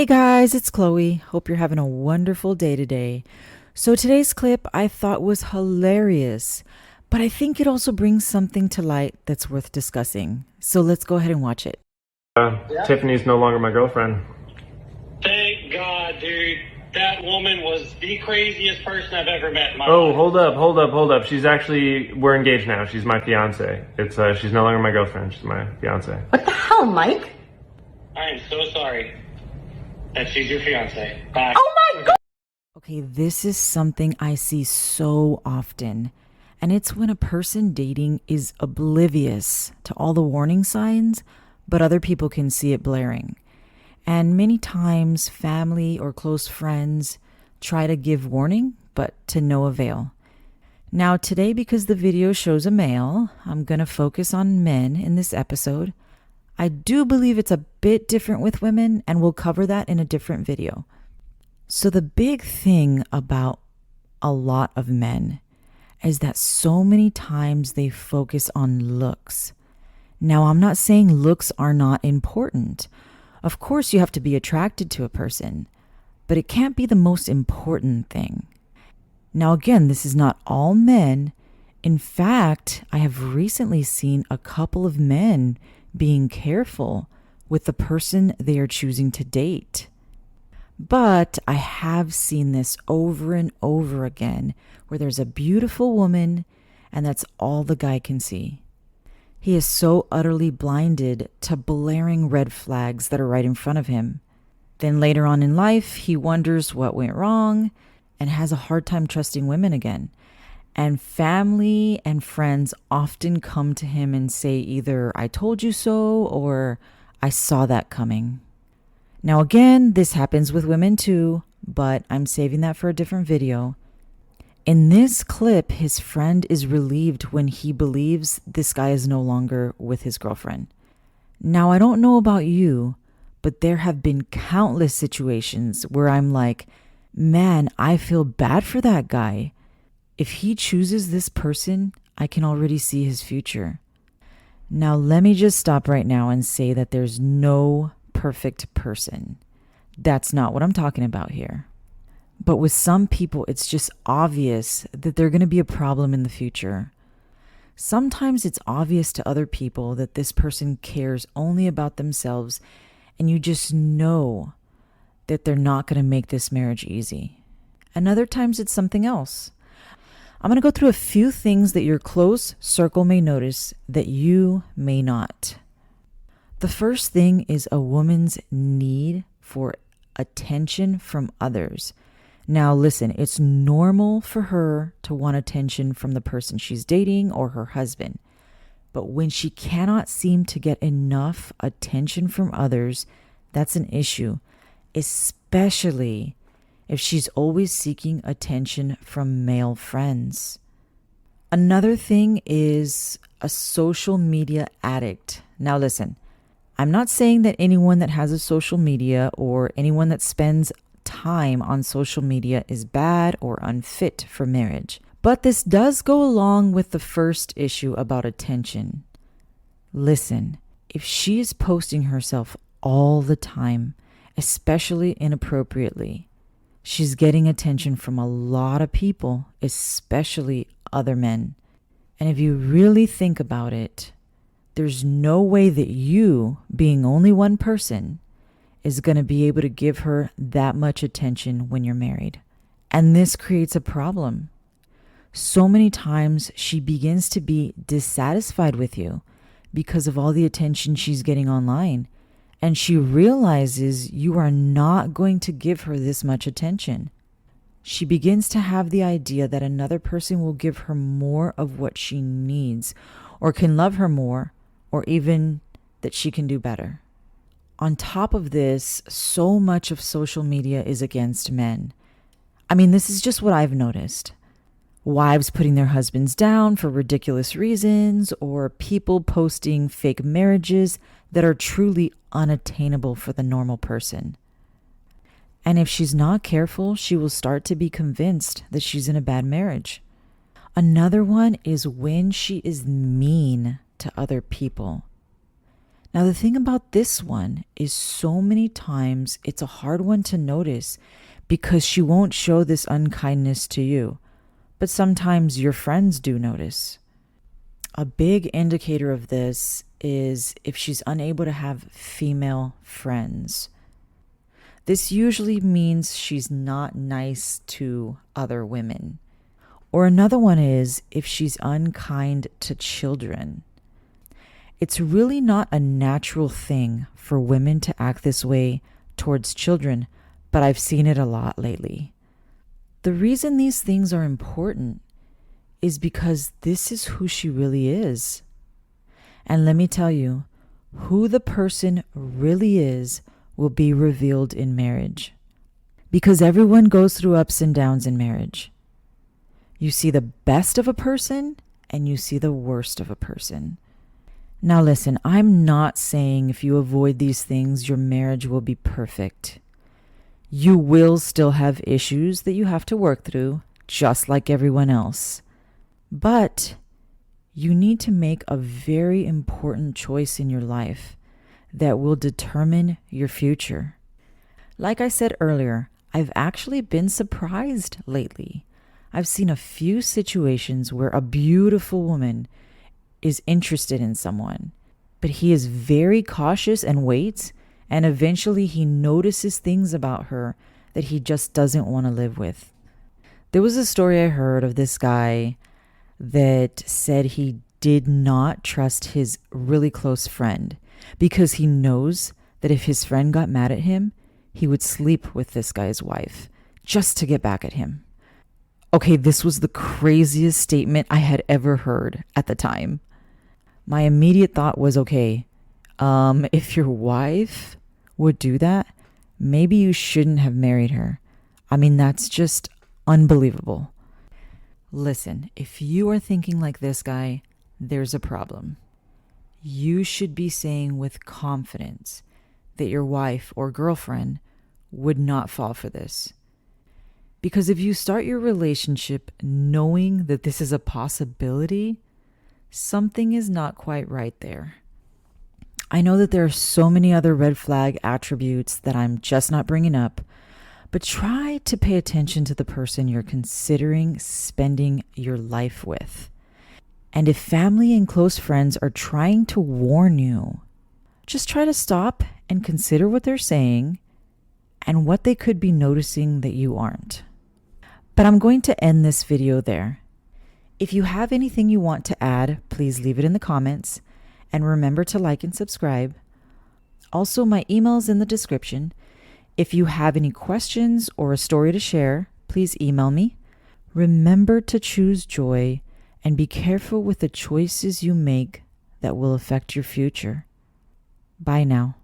Hey guys, it's Chloe. Hope you're having a wonderful day today. So today's clip I thought was hilarious, but I think it also brings something to light that's worth discussing. So let's go ahead and watch it. Tiffany's no longer my girlfriend. Thank God, dude. That woman was the craziest person I've ever met in my Oh, life. hold up. We're engaged now. She's my fiance. She's no longer my girlfriend. She's my fiance. What the hell, Mike? I am so sorry that she's your fiance. Bye. Oh my God! Okay, this is something I see so often, and it's when a person dating is oblivious to all the warning signs, but other people can see it blaring. And many times, family or close friends try to give warning, but to no avail. Now, today, because the video shows a male, I'm going to focus on men in this episode. I do believe it's a bit different with women, and we'll cover that in a different video. So the big thing about a lot of men is that so many times they focus on looks. Now, I'm not saying looks are not important. Of course, you have to be attracted to a person, but it can't be the most important thing. Now, again, this is not all men. In fact, I have recently seen a couple of men being careful with the person they are choosing to date. But I have seen this over and over again where there's a beautiful woman and that's all the guy can see. He is so utterly blinded to blaring red flags that are right in front of him. Then later on in life, he wonders what went wrong and has a hard time trusting women again. And family and friends often come to him and say either, "I told you so," or "I saw that coming." Now again, this happens with women too, but I'm saving that for a different video. In this clip, his friend is relieved when he believes this guy is no longer with his girlfriend. Now, I don't know about you, but there have been countless situations where I'm like, man, I feel bad for that guy. If he chooses this person, I can already see his future. Now, let me just stop right now and say that there's no perfect person. That's not what I'm talking about here. But with some people, it's just obvious that they're going to be a problem in the future. Sometimes it's obvious to other people that this person cares only about themselves, and you just know that they're not going to make this marriage easy. And other times it's something else. I'm going to go through a few things that your close circle may notice that you may not. The first thing is a woman's need for attention from others. Now listen, it's normal for her to want attention from the person she's dating or her husband. But when she cannot seem to get enough attention from others, that's an issue, especially if she's always seeking attention from male friends. Another thing is a social media addict. Now listen, I'm not saying that anyone that has a social media or anyone that spends time on social media is bad or unfit for marriage. But this does go along with the first issue about attention. Listen, if she is posting herself all the time, especially inappropriately, she's getting attention from a lot of people, especially other men. And if you really think about it, there's no way that you, being only one person, is going to be able to give her that much attention when you're married. And this creates a problem. So many times she begins to be dissatisfied with you because of all the attention she's getting online. And she realizes you are not going to give her this much attention. She begins to have the idea that another person will give her more of what she needs, or can love her more, or even that she can do better. On top of this, so much of social media is against men. I mean, this is just what I've noticed. Wives putting their husbands down for ridiculous reasons, or people posting fake marriages that are truly unattainable for the normal person. And if she's not careful, she will start to be convinced that she's in a bad marriage. Another one is when she is mean to other people. Now, the thing about this one is so many times it's a hard one to notice because she won't show this unkindness to you, but sometimes your friends do notice. A big indicator of this is if she's unable to have female friends. This usually means she's not nice to other women. Or another one is if she's unkind to children. It's really not a natural thing for women to act this way towards children, but I've seen it a lot lately. The reason these things are important is because this is who she really is. And let me tell you, who the person really is will be revealed in marriage. Because everyone goes through ups and downs in marriage. You see the best of a person and you see the worst of a person. Now listen, I'm not saying if you avoid these things, your marriage will be perfect. You will still have issues that you have to work through, just like everyone else. But you need to make a very important choice in your life that will determine your future. Like I said earlier, I've actually been surprised lately. I've seen a few situations where a beautiful woman is interested in someone, but he is very cautious and waits, and eventually he notices things about her that he just doesn't want to live with. There was a story I heard of this guy that said he did not trust his really close friend because he knows that if his friend got mad at him, he would sleep with this guy's wife just to get back at him. Okay, this was the craziest statement I had ever heard at the time. My immediate thought was, okay, if your wife would do that, maybe you shouldn't have married her. I mean, that's just unbelievable. Listen, if you are thinking like this guy, there's a problem. You should be saying with confidence that your wife or girlfriend would not fall for this. Because if you start your relationship knowing that this is a possibility, something is not quite right there. I know that there are so many other red flag attributes that I'm just not bringing up, but try to pay attention to the person you're considering spending your life with. And if family and close friends are trying to warn you, just try to stop and consider what they're saying and what they could be noticing that you aren't. But I'm going to end this video there. If you have anything you want to add, please leave it in the comments. And remember to like and subscribe. Also, my email is in the description. If you have any questions or a story to share, please email me. Remember to choose joy and be careful with the choices you make that will affect your future. Bye now.